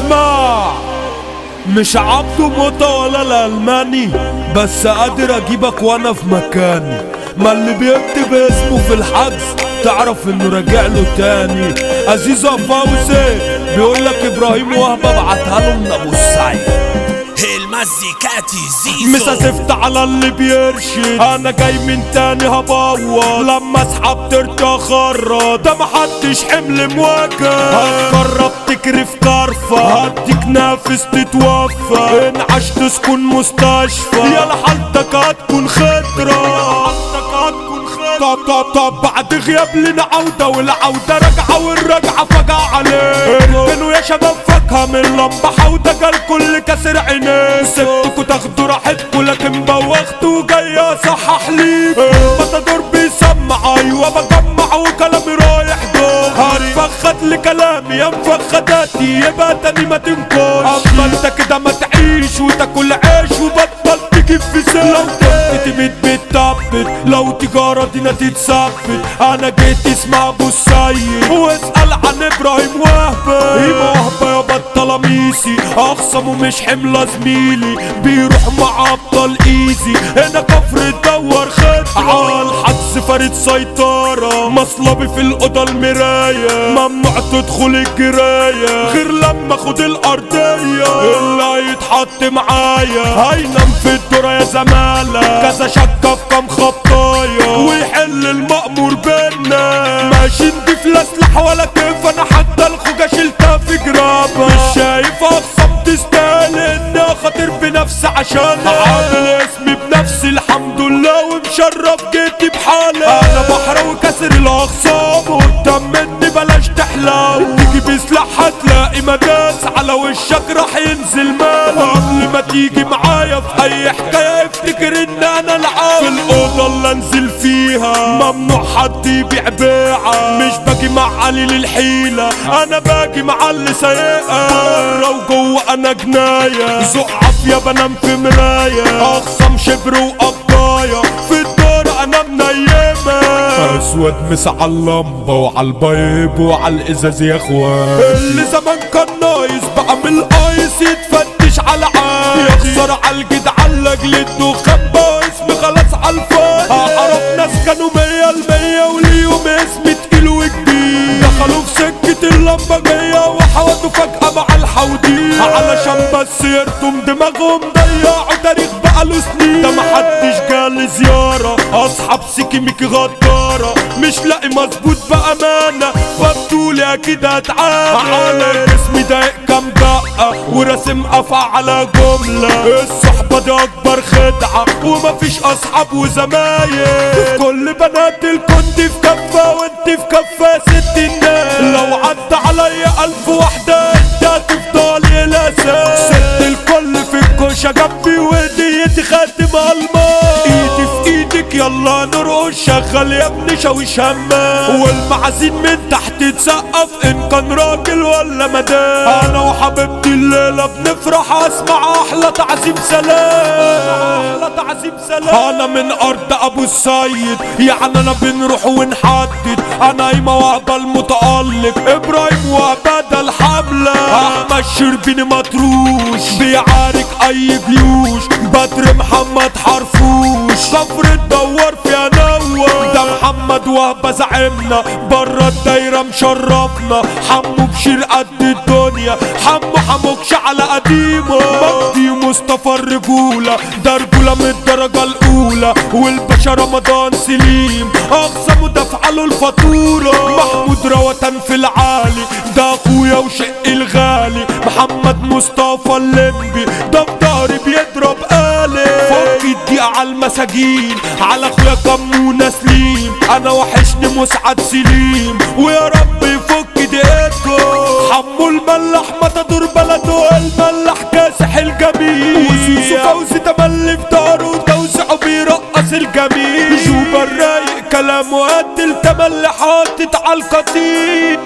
اسمع، مش عبده موتى ولا الألماني، بس قادر اجيبك وانا في مكاني. ما اللي بيكتب اسمه في الحجز تعرف انه راجع له تاني. عزيزة فوزي بيقولك ابراهيم وهبة بعتها له من ابو السعيد. المزيكاتي زيزو مش هسفت على اللي بيرشد، انا جاي من تاني هبوظ لما اسحب ترجع اخرط. ده محدش حمل مواجه، هتقرب تكرف كرفة، هديك نافس تتوفى، ان عشت تسكن مستشفى، يلا حالتك هتكون خطرة. طب بعد غياب لنا عودة، والعودة راجعة والراجعة فجأة عليه. انتوا يا شباب فاكهة من لمبة حودة، جال كل كسر عينيه. سبتكوا تاخدوا راحتكوا لكن بوختوا جاي اصحح ليكوا. متدور بيسمع ايوه بجمع وكلامي رايح جوه. هتفخد لكلامي يا مفخداتي يبقى تاني ما تنكوش. اما انت كده ما تعيش وتاكل عيش وبطل تجيب في سن. لو كنت تبيت بتثبت، لو تجارة دينا تتثبت. انا جيت اسمع ابو السيد واسأل عن ابراهيم وهبة. وهبة يابا الطلاميسي اخصم ومش حملة زميلي، بيروح مع ابطال ايزي. هنا كفر تدور خطة عالحجز فريد سيطرة. مصلبي في الاوضة المراية، ممنوع تدخل الجراية غير لما خد الارضية. اللي هيتحط معايا هينام في الدورة يا زمالة. كذا شكة في كام خبطاية ويحل المأمور بينا. ماشي نضيف لا سلاح ولا كيف، انا حتى الخوجة شلتها في جرابة. مش شايف اخصم تستاهل اني اخاطر بنفسي عشان عامل اسمي بنفسي الحمد لله ومشرف جيتي بحالي. انا بحر وكسر الاخصام وقدام مني بلاش تحلم. تيجي بسلاح هتلاقي مداس على وشك راح ينزل مال. قبل ما تيجي معايا في اي حكاية افتكر ان انا العاب. في الاوضة اللي انزل فيها ممنوع حد يبيع بيعة. مش باجي مع قليل الحيلة، انا باجي مع اللي سايقها. بره وجوه انا جناية، ذوق عافية بنام في مراية. اخصم شبر وقبضاية في الدور انا منيمة. اسود مس على اللمبة وعلى البيب وعلى الازاز يا اخوان. اللي زمان كان نايس بقى من الايس يتفتش على عين. يخسر على الجدعان لاجل الدخان بقى اسمي خلاص على الفاضي. اعرف ناس كانوا 100% واليوم اسمي تقيل وكبير. دخلوا في سكة اللمبة جاية وحودوا فجأة مع الحودين. علشان بس يرتم دماغهم ضيعوا تاريخ بقاله سنين. ده محدش جالي زيارة، اصحاب سيكي ميكي غدارة. مش لاقي مظبوط بأمانة فبتولي اكيد هتعاني. على جسمي دايق كام دقة وراسم قفا على جملة. الصحبة دي اكبر خدعة ومفيش اصحاب وزمايل. كل بنات الكون دي في كفة وانت في كفة ست الناس. لو عدى عليا 1000 واحدة انت هتفضلي الاساس. ست الكل في الكوشة جنبي وديتي خاتم الماس. ايدي في ايدك يلا نرقص شغل يا ابني شاويش همام. والمعازيم من تحت تسقف ان كان راجل ولا مدام. انا وحبيبتي الليلة بنفرح اسمع احلى تعزيم سلام. احلى تعزيم سلام. انا من ارض ابو السيد يعني انا بنروح ونحدد. انا قايمة وهبة المتألق ابراهيم وهبة الحملة. احمد شربيني مطروش بيعارك اي جيوش. بدر محمد حرفوش كفر تدور فيها نور. ده محمد وهبة زعمنا برا الدايرة مشرفنا. حمو بشير قد الدنيا، حموكش على قديمه. مجدي مصطفى الرجولة ده رجولة من الدرجة الأولى. والباشا رمضان سليم أقسم دفع له الفاتورة. محمود روتان في العالي ده أخويا وشق الغالي. محمد مصطفى الليمبي ده في ضهري بيضرب آلي. فك الدقيقة على المساجين على أخويا كمونة سليم. أنا وحشني مسعد سليم ويا رب يفك دقيقتكم. حمو الملاح متدور بلده الملاح كاسح الجميل. وزيزو فوزي تملي في داره وتوزيعه بيرقص الجميل. جوبا الرايق كلامه قتل تملي حاطط عالقتيل.